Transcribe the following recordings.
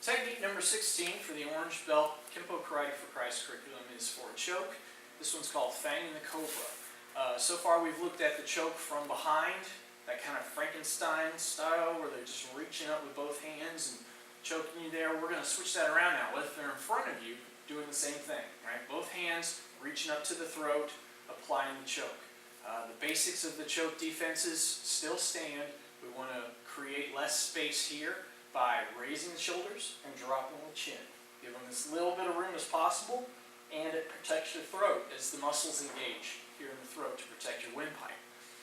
Technique number 16 for the orange belt Kenpo Karate for Christ curriculum is for a choke. This one's called Fang and the Cobra. So far we've looked at the choke from behind, that kind of Frankenstein style where they're just reaching up with both hands and choking you there. We're going to switch that around now. What if they're in front of you doing the same thing, right? Both hands reaching up to the throat, applying the choke. The basics of the choke defenses still stand. We want to create less space here by raising the shoulders and dropping the chin. Give them as little bit of room as possible, and it protects your throat as the muscles engage here in the throat to protect your windpipe.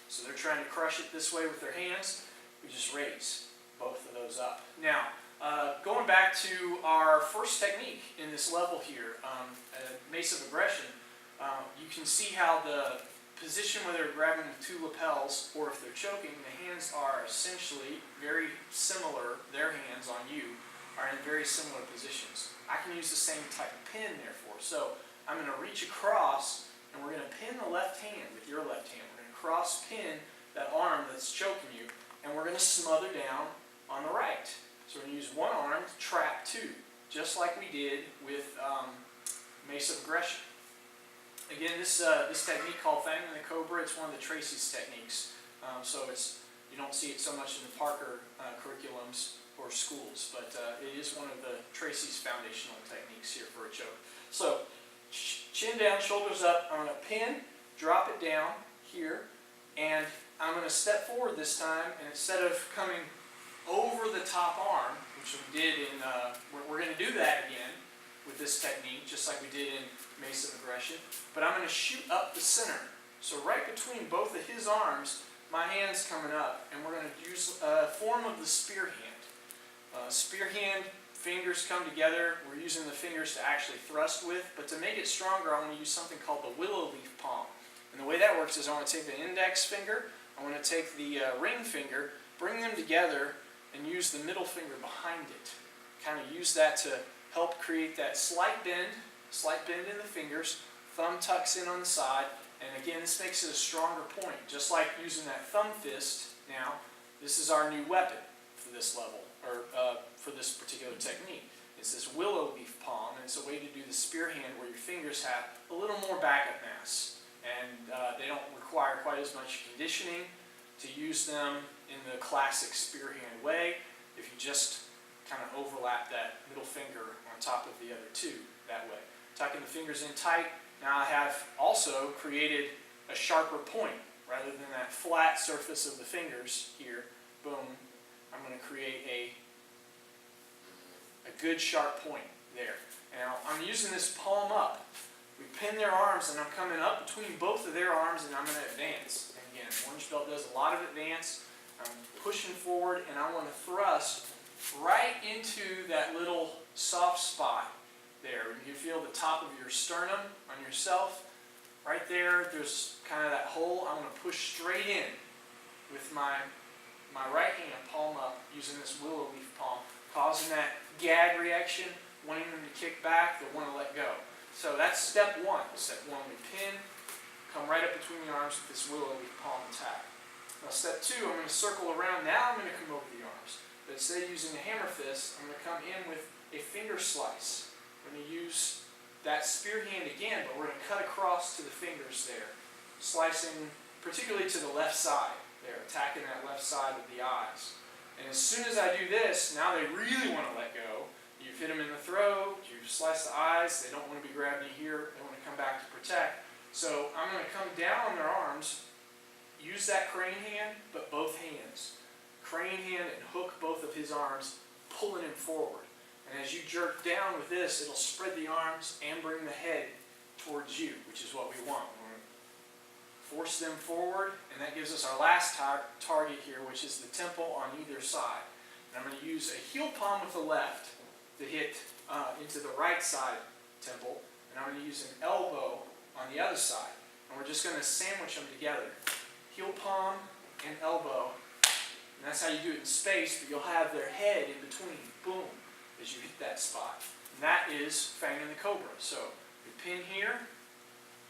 So they're trying to crush it this way with their hands. We just raise both of those up. Now, going back to our first technique in this level here, mace of aggression, you can see how the position where they're grabbing with two lapels, or if they're choking, the hands are essentially very similar, their hands on you are in very similar positions. I can use the same type of pin therefore. So I'm going to reach across and we're going to pin the left hand with your left hand. We're going to cross pin that arm that's choking you and we're going to smother down on the right. So we're going to use one arm to trap two, just like we did with mace of aggression. Again, this technique called Fang and the Cobra, it's one of the Tracy's techniques. So you don't see it so much in the Parker curriculums or schools, but it is one of the Tracy's foundational techniques here for a choke. So, chin down, shoulders up, I'm going to pin, drop it down here, and I'm going to step forward this time, and instead of coming over the top arm, which we did in, we're going to do that again with this technique, just like we did in mace of aggression, but I'm going to shoot up the center. So right between both of his arms, my hand's coming up, and we're going to use a form of the spear hand. Spear hand, fingers come together. We're using the fingers to actually thrust with, but to make it stronger, I want to use something called the willow leaf palm. And the way that works is I want to take the index finger, I want to take the ring finger, bring them together, and use the middle finger behind it. Kind of use that to help create that slight bend in the fingers, thumb tucks in on the side, and again this makes it a stronger point. Just like using that thumb fist now, this is our new weapon for this level, or for this particular technique. It's this willow leaf palm, and it's a way to do the spear hand where your fingers have a little more backup mass, and they don't require quite as much conditioning to use them in the classic spear hand way. If you just kind of overlap that middle finger on top of the other two that way. Tucking the fingers in tight. Now I have also created a sharper point rather than that flat surface of the fingers here. Boom. I'm going to create a good sharp point there. Now I'm using this palm up. We pin their arms and I'm coming up between both of their arms and I'm going to advance. And again, orange belt does a lot of advance. I'm pushing forward and I want to thrust right into that little soft spot there. You can feel the top of your sternum on yourself. Right there, there's kind of that hole. I want to push straight in with my right hand, palm up, using this willow leaf palm, causing that gag reaction, wanting them to kick back, they want to let go. So that's step one. Step one, we pin, come right up between the arms with this willow leaf palm attack. Now step two, I'm going to circle around. Now I'm going to come over the arms. But instead of using a hammer fist, I'm going to come in with a finger slice. I'm going to use that spear hand again, but we're going to cut across to the fingers there, slicing particularly to the left side there, attacking that left side of the eyes. And as soon as I do this, now they really want to let go. You've hit them in the throat, you've sliced the eyes, they don't want to be grabbing you here, they want to come back to protect. So I'm going to come down on their arms, use that crane hand, but both hands. Crane hand and hook both of his arms, pulling him forward. And as you jerk down with this, it'll spread the arms and bring the head towards you, which is what we want. We're going to force them forward, and that gives us our last target here, which is the temple on either side. And I'm going to use a heel palm with the left to hit into the right side temple, and I'm going to use an elbow on the other side. And we're just going to sandwich them together. Heel palm and elbow. And that's how you do it in space, but you'll have their head in between. Boom. As you hit that spot. And that is Fang and the Cobra. So we pin here,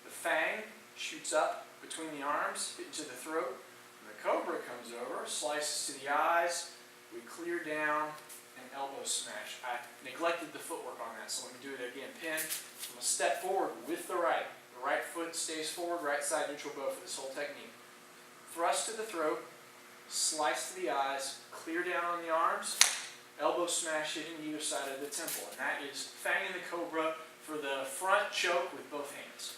the Fang shoots up between the arms, into the throat, and the Cobra comes over, slices to the eyes, we clear down, and elbow smash. I neglected the footwork on that, so let me do it again. Pin, I'm going to step forward with the right. The right foot stays forward, right side neutral bow for this whole technique. Thrust to the throat, slice to the eyes, clear down on the arms, elbow smash hitting either side of the temple. And that is Fang in the Cobra for the front choke with both hands.